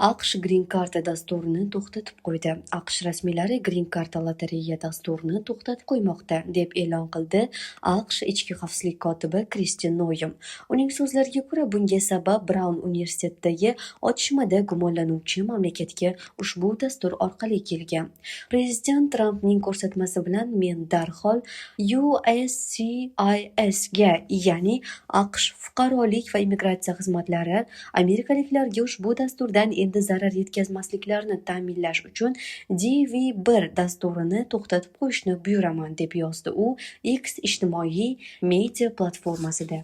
AQSh Green Card dasturini to'xtatib qo'ydi. AQSh rasmiylari Green Card lotereya dasturini to'xtatib qo'ymoqda, deb e'lon qildi AQSh ichki xavfsizlik kotibi Kristi Noyum. Uning so'zlariga ko'ra, bunga sabab Braun universitetidagi otishmada gumonlanuvchi mamlakatga ushbu dastur orqali kelgan. Prezident Trampning ko'rsatmasi bilan men darhol USCISga, ya'ni AQSh fuqarolik va immigratsiya xizmatlari amerikaliklarga ushbu dasturdan endi zarar yetkazmasliklarini ta'minlash uchun DV1 dasturini to'xtatib qo'yishni buyuraman, deb yozdi u X ijtimoiy media platformasida.